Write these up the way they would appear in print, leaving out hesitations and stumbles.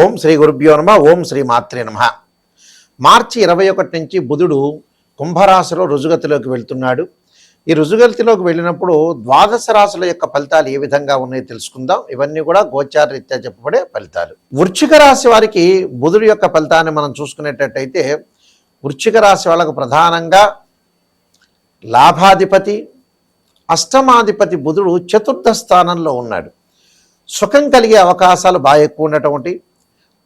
ఓం శ్రీ గురుభ్యో నమః. ఓం శ్రీ మాత్రే నమః. మార్చి 21 నుంచి బుధుడు కుంభరాశిలో రుజుగతిలోకి వెళ్తున్నాడు. ఈ రుజుగతిలోకి వెళ్ళినప్పుడు ద్వాదశ రాశుల యొక్క ఫలితాలు ఏ విధంగా ఉన్నాయో తెలుసుకుందాం. ఇవన్నీ కూడా గోచార రీత్యా చెప్పబడే ఫలితాలు. వృశ్చిక రాశి వారికి బుధుడు యొక్క ఫలితాన్ని మనం చూసుకునేటట్టయితే వృశ్చిక రాశి వాళ్ళకు ప్రధానంగా లాభాధిపతి అష్టమాధిపతి బుధుడు చతుర్థ స్థానంలో ఉన్నాడు. సుఖం కలిగే అవకాశాలు బాగా ఎక్కువ ఉండటం ఒకటి,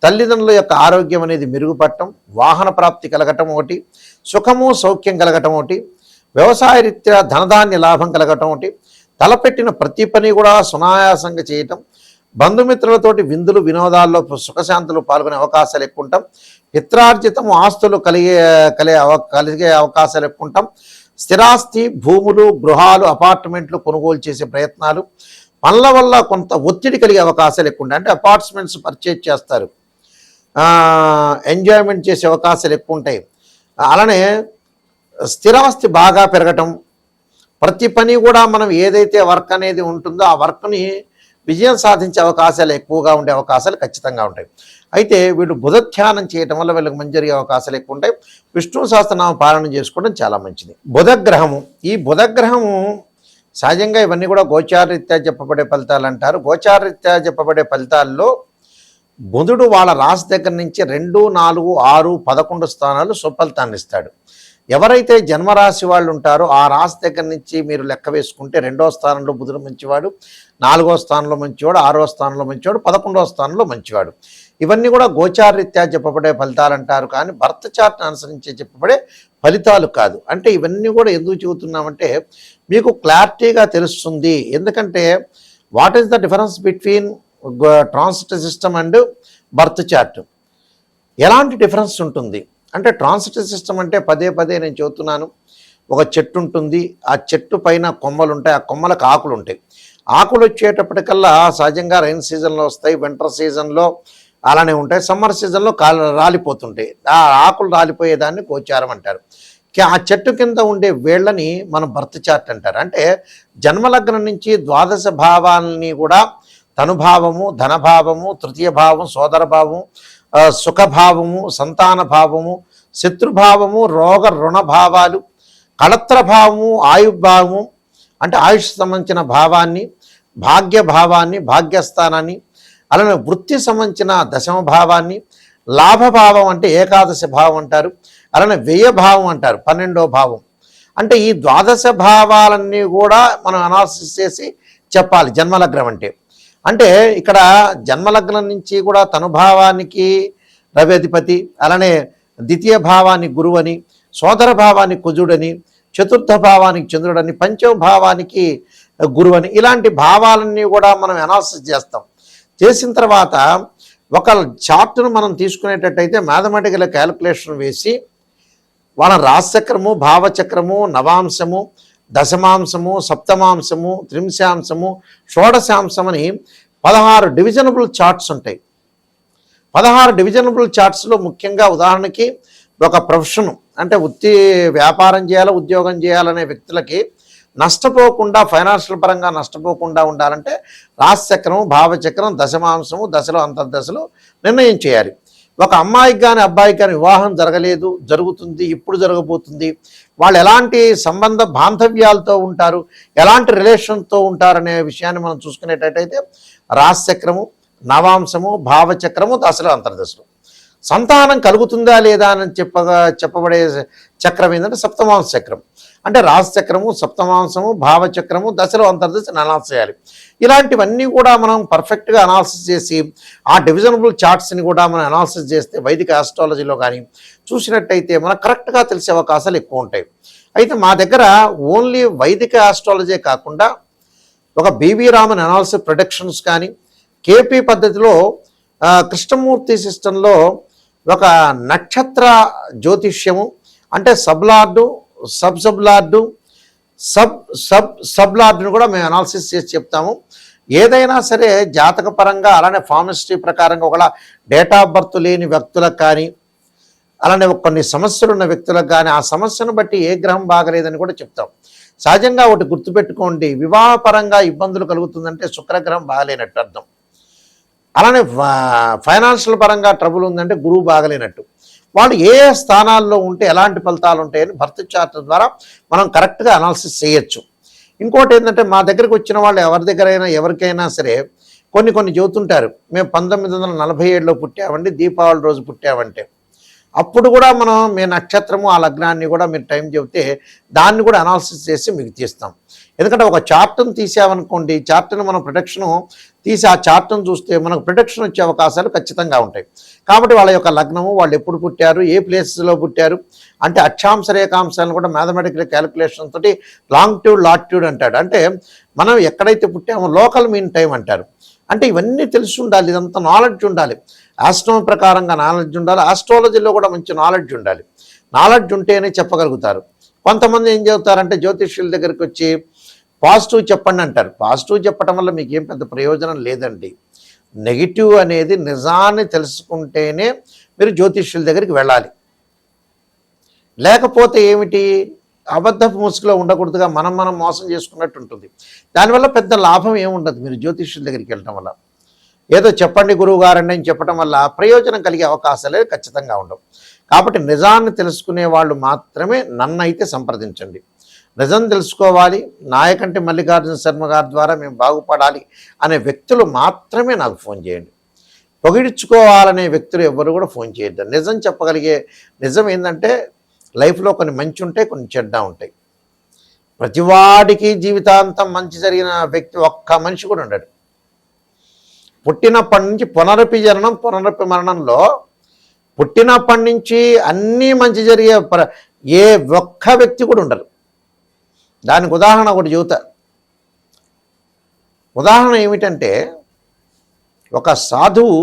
తల్లిదండ్రుల యొక్క ఆరోగ్యం అనేది మెరుగుపడటం, వాహన ప్రాప్తి కలగటం ఒకటి, సుఖము సౌఖ్యం కలగటం ఒకటి, వ్యవసాయ రీత్యా ధనధాన్య లాభం కలగటం ఒకటి, తలపెట్టిన ప్రతి పని కూడా సునాయాసంగా చేయటం, బంధుమిత్రులతోటి విందులు వినోదాల్లో సుఖశాంతులు పాల్గొనే అవకాశాలు ఎక్కువ ఉంటాం, పిత్రార్జితము ఆస్తులు కలిగే అవకాశాలు ఎక్కువ ఉంటాం, స్థిరాస్తి భూములు గృహాలు అపార్ట్మెంట్లు కొనుగోలు చేసే ప్రయత్నాలు, పనుల వల్ల కొంత ఒత్తిడి కలిగే అవకాశాలు ఎక్కువ ఉంటాయి. అంటే అపార్ట్మెంట్స్ పర్చేజ్ చేస్తారు, ఎంజాయ్మెంట్ చేసే అవకాశాలు ఎక్కువ ఉంటాయి. అలానే స్థిరాస్తి బాగా పెరగటం, ప్రతి పని కూడా మనం ఏదైతే వర్క్ అనేది ఉంటుందో ఆ వర్క్ని విజయం సాధించే అవకాశాలు ఎక్కువగా ఉండే అవకాశాలు ఖచ్చితంగా ఉంటాయి. అయితే వీళ్ళు బుధ ధ్యానం చేయటం వల్ల వీళ్ళకి మంచి జరిగే అవకాశాలు ఎక్కువ ఉంటాయి. విష్ణు సహస్రనామ పారాయణం చేసుకోవడం చాలా మంచిది. బుధగ్రహము, ఈ బుధగ్రహము సహజంగా ఇవన్నీ కూడా గోచారరీత్యా చెప్పబడే ఫలితాలు అంటారు. గోచారరీత్యా చెప్పబడే ఫలితాల్లో బుధుడు వాళ్ళ రాశి దగ్గర నుంచి 2, 4, 6, 11 స్థానాలు సుఫలితాన్ని ఇస్తాడు. ఎవరైతే జన్మరాశి వాళ్ళు ఉంటారో ఆ రాశి దగ్గర నుంచి మీరు లెక్క వేసుకుంటే 2వ స్థానంలో బుధుడు మంచివాడు, 4వ స్థానంలో మంచివాడు, 6వ స్థానంలో మంచివాడు, 11వ స్థానంలో మంచివాడు. ఇవన్నీ కూడా గోచారరీత్యా చెప్పబడే ఫలితాలు అంటారు, కానీ బర్త్ చార్ట్ని అనుసరించి చెప్పబడే ఫలితాలు కాదు. అంటే ఇవన్నీ కూడా ఎందుకు చెబుతున్నామంటే మీకు క్లారిటీగా తెలుస్తుంది. ఎందుకంటే what is the difference between transit system and birth chart? ఎలాంటి డిఫరెన్స్ ఉంటుంది అంటే, ట్రాన్సిట్ సిస్టమ్ అంటే పదే నేను చెబుతున్నాను, ఒక చెట్టు ఉంటుంది, ఆ చెట్టు పైన కొమ్మలు ఉంటాయి, ఆ కొమ్మలకు ఆకులు ఉంటాయి. ఆకులు వచ్చేటప్పటికల్లా సహజంగా రైన్ సీజన్లో వస్తాయి, వింటర్ సీజన్లో అలానే ఉంటాయి, సమ్మర్ సీజన్లో రాలిపోతుంటాయి. ఆ ఆకులు రాలిపోయేదాన్ని గోచారం అంటారు. ఆ చెట్టు కింద ఉండే వేళ్ళని మనం బర్త్ చార్ట్ అంటారు. అంటే జన్మలగ్నం నుంచి ద్వాదశ భావాలని కూడా తనుభావము, ధనభావము, తృతీయ భావం, సోదర భావము, సుఖభావము, సంతాన భావము, శత్రుభావము, రోగ రుణ భావాలు, కళత్ర భావము, ఆయుర్భావము అంటే ఆయుష్ సంబంధించిన భావాన్ని, భాగ్య భావాన్ని, భాగ్యస్థానాన్ని, అలానే వృత్తి సంబంధించిన దశమ భావాన్ని, లాభభావం అంటే ఏకాదశ భావం అంటారు, అలానే వ్యయభావం అంటారు 12వ భావం. అంటే ఈ ద్వాదశ భావాలన్నీ కూడా మనం అనాలిసిస్ చేసి చెప్పాలి జన్మలగ్నం అంటే. అంటే ఇక్కడ జన్మలగ్నం నుంచి కూడా తనుభావానికి రవి అధిపతి, అలానే ద్వితీయ భావానికి గురువని, సోదర భావానికి కుజుడని, చతుర్థ భావానికి చంద్రుడని, పంచమ భావానికి గురువని, ఇలాంటి భావాలన్నీ కూడా మనం అనాలిసిస్ చేస్తాం. చేసిన తర్వాత ఒక చార్ట్ను మనం తీసుకునేటట్టయితే మ్యాథమెటికల్ క్యాలిక్యులేషన్ వేసి వాళ్ళ రాశిచక్రము, భావచక్రము, నవాంశము, దశమాంశము, సప్తమాంశము, త్రింశాంశము, షోడశాంశం అని 16 డివిజనబుల్ చార్ట్స్ ఉంటాయి. 16 డివిజనబుల్ చార్ట్స్లో ముఖ్యంగా ఉదాహరణకి ఒక ప్రొఫెషన్ అంటే వ్యాపారం చేయాలి, ఉద్యోగం చేయాలనే వ్యక్తులకి నష్టపోకుండా, ఫైనాన్షియల్ పరంగా నష్టపోకుండా ఉండాలంటే రాశిచక్రము, భావచక్రం, దశమాంశము, దశలో అంతర్దశలు నిర్ణయం చేయాలి. ఒక అమ్మాయికి కానీ అబ్బాయికి కానీ వివాహం జరగలేదు, జరుగుతుంది, ఇప్పుడు జరగబోతుంది, వాళ్ళు ఎలాంటి సంబంధ బాంధవ్యాలతో ఉంటారు, ఎలాంటి రిలేషన్తో ఉంటారనే విషయాన్ని మనం చూసుకునేటట్టయితే రాశిచక్రము, నవాంశము, భావచక్రము, దశలు అంతర్దశలు. సంతానం కలుగుతుందా లేదా అని చెప్పబడే చక్రం ఏంటంటే సప్తమాంశ చక్రం. అంటే రాశిచక్రము, సప్తమాంశము, భావచక్రము, దశలు అంతర్దశలు అనాలిసిస్ చేయాలి. ఇలాంటివన్నీ కూడా మనం పర్ఫెక్ట్గా అనాలిసిస్ చేసి ఆ డివిజనబుల్ చార్ట్స్ని కూడా మనం అనాలిసిస్ చేస్తే వైదిక ఆస్ట్రాలజీలో కానీ చూసినట్టయితే మనకు కరెక్ట్గా తెలిసే అవకాశాలు ఎక్కువ ఉంటాయి. అయితే మా దగ్గర ఓన్లీ వైదిక ఆస్ట్రాలజీ కాకుండా ఒక బివి రామన్ అనాలిసిస్ ప్రొడక్షన్స్ కానీ, కేపీ పద్ధతిలో కృష్ణమూర్తి సిస్టంలో ఒక నక్షత్ర జ్యోతిష్యము అంటే సబ్లార్డు, సబ్లార్డు, సబ్లార్డును కూడా మేము అనాలిసిస్ చేసి చెప్తాము. ఏదైనా సరే జాతక పరంగా, అలానే ఫార్మిస్ట్రీ ప్రకారంగా ఒకవేళ డేట్ ఆఫ్ బర్త్ లేని వ్యక్తులకు కానీ, అలానే కొన్ని సమస్యలు ఉన్న వ్యక్తులకు కానీ ఆ సమస్యను బట్టి ఏ గ్రహం బాగలేదని కూడా చెప్తాం. సహజంగా ఒకటి గుర్తుపెట్టుకోండి, వివాహపరంగా ఇబ్బందులు కలుగుతుందంటే శుక్రగ్రహం బాగలేనట్టు అర్థం. అలానే ఫైనాన్షియల్ పరంగా ట్రబుల్ ఉందంటే గురువు బాగలేనట్టు. వాళ్ళు ఏ ఏ స్థానాల్లో ఉంటే ఎలాంటి ఫలితాలు ఉంటాయని బర్త్ చార్ట్ ద్వారా మనం కరెక్ట్గా అనాలిసిస్ చేయొచ్చు. ఇంకోటి ఏంటంటే మా దగ్గరికి వచ్చిన వాళ్ళు ఎవరికైనా సరే కొన్ని చెబుతుంటారు, మేము 1947లో పుట్టామండి, దీపావళి రోజు పుట్టామంటే. అప్పుడు కూడా మీ నక్షత్రము ఆ లగ్నాన్ని కూడా మీరు టైం చెబితే దాన్ని కూడా అనాలిసిస్ చేసి మీకు తీస్తాం. ఎందుకంటే ఒక చార్ట్ను తీసామనుకోండి, చార్ట్ను మనం ప్రొడక్షను తీసి ఆ చార్ట్ను చూస్తే మనకు ప్రొడక్షన్ వచ్చే అవకాశాలు ఖచ్చితంగా ఉంటాయి. కాబట్టి వాళ్ళ యొక్క లగ్నము, వాళ్ళు ఎప్పుడు పుట్టారు, ఏ ప్లేసెస్లో పుట్టారు అంటే అక్షాంశ రేఖాంశాలను కూడా మ్యాథమెటికల్ క్యాలిక్యులేషన్ తోటి లాంగిట్యూడ్ లాటిట్యూడ్ అంటాడు. అంటే మనం ఎక్కడైతే పుట్టామో లోకల్ మీన్ టైం అంటారు. అంటే ఇవన్నీ తెలిసి ఉండాలి, ఇదంతా నాలెడ్జ్ ఉండాలి. ఆస్ట్రోనమీ ప్రకారంగా నాలెడ్జ్ ఉండాలి, ఆస్ట్రాలజీలో కూడా మంచి నాలెడ్జ్ ఉండాలి. నాలెడ్జ్ ఉంటేనే చెప్పగలుగుతారు. కొంతమంది ఏం చెబుతారంటే జ్యోతిష్యుల దగ్గరికి వచ్చి పాజిటివ్ చెప్పండి అంటారు. పాజిటివ్ చెప్పడం వల్ల మీకు ఏం పెద్ద ప్రయోజనం లేదండి. నెగిటివ్ అనేది నిజాన్ని తెలుసుకుంటేనే మీరు జ్యోతిష్యుల దగ్గరికి వెళ్ళాలి. లేకపోతే ఏమిటి, అబద్ధపు ముసుగులో ఉండకూడదుగా మనం మోసం చేసుకున్నట్టు ఉంటుంది. దానివల్ల పెద్ద లాభం ఏముండదు మీరు జ్యోతిష్యుల దగ్గరికి వెళ్ళడం వల్ల. ఏదో చెప్పండి గురువు గారండి అని చెప్పడం వల్ల ప్రయోజనం కలిగే అవకాశాలే ఖచ్చితంగా ఉండవు. కాబట్టి నిజాన్ని తెలుసుకునే వాళ్ళు మాత్రమే నన్నైతే సంప్రదించండి. నిజం తెలుసుకోవాలి, నాయకంటి మల్లికార్జున శర్మ గారి ద్వారా మేము బాగుపడాలి అనే వ్యక్తులు మాత్రమే నాకు ఫోన్ చేయండి. పొగిడించుకోవాలనే వ్యక్తులు ఎవరు కూడా ఫోన్ చేయొద్దు. నిజం చెప్పగలిగే, నిజం ఏంటంటే లైఫ్లో కొన్ని మంచి ఉంటాయి, కొన్ని చెడ్డ ఉంటాయి. ప్రతివాడికి జీవితాంతం మంచి జరిగిన వ్యక్తి ఒక్క మనిషి కూడా ఉండడు. పుట్టినప్పటి నుంచి పునరపి జననం పునరపి మరణంలో పుట్టినప్పటి నుంచి అన్నీ మంచి జరిగే ఏ ఒక్క వ్యక్తి కూడా ఉండరు. దానికి ఉదాహరణ ఒకటి చెబుతా. ఉదాహరణ ఏమిటంటే, ఒక సాధువు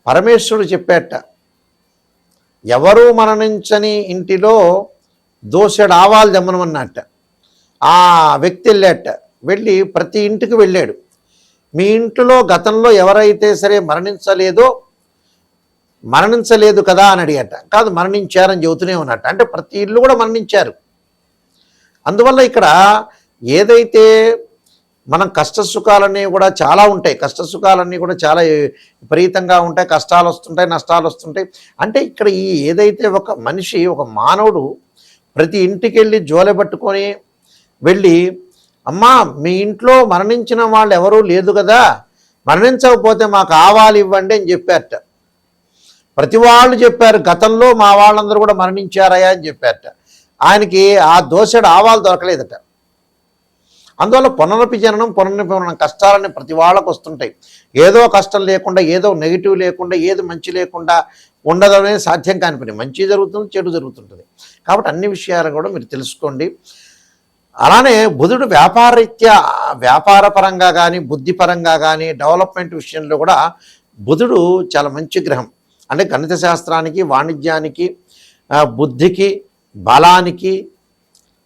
పరమేశ్వరుడు చెప్పేట, ఎవరు మరణించని ఇంటిలో దోసెడు ఆవాలు దమ్మనమన్నట్ట. ఆ వ్యక్తి వెళ్ళాట, వెళ్ళి ప్రతి ఇంటికి వెళ్ళాడు. మీ ఇంట్లో గతంలో ఎవరైతే సరే మరణించలేదు కదా అని అడిగట. కాదు, మరణించారని చెబుతూనే ఉన్నట్ట. అంటే ప్రతి ఇల్లు కూడా మరణించారు. అందువల్ల ఇక్కడ ఏదైతే మనం కష్టసుఖాలన్నీ కూడా చాలా ఉంటాయి, కష్టసుఖాలన్నీ కూడా చాలా విపరీతంగా ఉంటాయి, కష్టాలు వస్తుంటాయి, నష్టాలు వస్తుంటాయి. అంటే ఇక్కడ ఏదైతే ఒక మనిషి, ఒక మానవుడు ప్రతి ఇంటికి వెళ్ళి జోలె పట్టుకొని వెళ్ళి, అమ్మా మీ ఇంట్లో మరణించిన వాళ్ళు ఎవరూ లేదు కదా, మరణించకపోతే మాకు ఆవాలు ఇవ్వండి అని చెప్పారట. ప్రతి వాళ్ళు చెప్పారు, గతంలో మా వాళ్ళందరూ కూడా మరణించారయా అని చెప్పారట. ఆయనకి ఆ దోసెడు ఆవాలు దొరకలేదట. అందువల్ల పునరపి జననం పునరపి మరణం కష్టాలన్నీ ప్రతి వాళ్ళకు వస్తుంటాయి. ఏదో కష్టం లేకుండా, ఏదో నెగిటివ్ లేకుండా, ఏది మంచి లేకుండా ఉండదనేది సాధ్యం కాని పని. మంచి జరుగుతుంది, చెడు జరుగుతుంటుంది. కాబట్టి అన్ని విషయాలు కూడా మీరు తెలుసుకోండి. అలానే బుధుడు వ్యాపారరీత్యా, వ్యాపారపరంగా కానీ, బుద్ధిపరంగా కానీ, డెవలప్మెంట్ విషయంలో కూడా బుధుడు చాలా మంచి గ్రహం. అంటే గణిత శాస్త్రానికి, వాణిజ్యానికి, బుద్ధికి, బలానికి,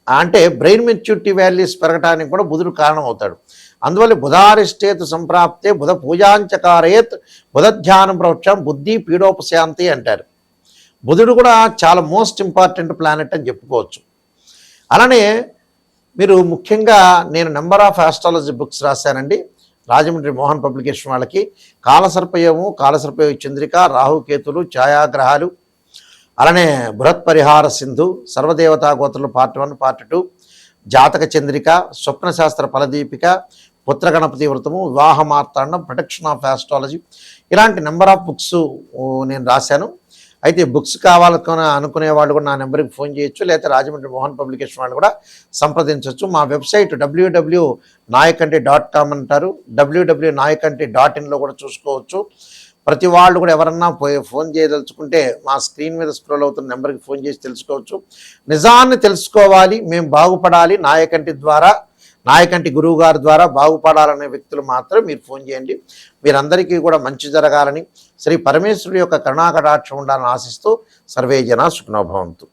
అంటే బ్రెయిన్ మెచ్యూరిటీ వాల్యూస్ పెరగడానికి కూడా బుధుడు కారణం అవుతాడు. అందువల్ల బుధారిష్టేతు సంప్రాప్తే బుధ పూజాంచకారయేత్ బుధ ధ్యానం ప్రవక్షం బుద్ధి పీడోపశాంతి అంటారు. బుధుడు కూడా చాలా మోస్ట్ ఇంపార్టెంట్ ప్లానెట్ అని చెప్పుకోవచ్చు. అలానే మీరు ముఖ్యంగా నేను నెంబర్ ఆఫ్ ఆస్ట్రాలజీ బుక్స్ రాశానండి రాజమండ్రి మోహన్ పబ్లికేషన్ వాళ్ళకి. కాలసర్పయోగము, కాలసర్పయోగ చంద్రిక, రాహుకేతులు, ఛాయాగ్రహాలు, అలానే Brihat Parihara Sindhu, Sarvadevata Gotrulu part 1 part 2, Jataka Chandrika, Swapnasastra Phaladeepika, Putraganapati Vratamu, Vivaha Martandam, protection of astrology, ఇలాంటి నెంబర్ ఆఫ్ బుక్స్ నేను రాశాను. అయితే బుక్స్ కావాలని అనుకునే వాళ్ళు కూడా నా నెంబర్కి ఫోన్ చేయొచ్చు, లేకపోతే రాజమండ్రి మోహన్ పబ్లికేషన్ వాళ్ళు కూడా సంప్రదించవచ్చు. మా వెబ్సైట్ www.nayakanti.com అంటారు, www.nayakanti.in కూడా చూసుకోవచ్చు. ప్రతి వాళ్ళు కూడా ఎవరన్నా ఫోన్ చేయదలుచుకుంటే మా స్క్రీన్ మీద స్క్రోల్ అవుతున్న నెంబర్కి ఫోన్ చేసి తెలుసుకోవచ్చు. నిజాన్ని తెలుసుకోవాలి, మేము బాగుపడాలి, నాయకంటి ద్వారా, నాయకంటి గురువు గారి ద్వారా బాగుపడాలనే వ్యక్తులు మాత్రం మీరు ఫోన్ చేయండి. మీరందరికీ కూడా మంచి జరగాలని, శ్రీ పరమేశ్వరుడి యొక్క కరుణాకటాక్షం ఉండాలని ఆశిస్తూ సర్వే జనా సుఖినో భవంతు.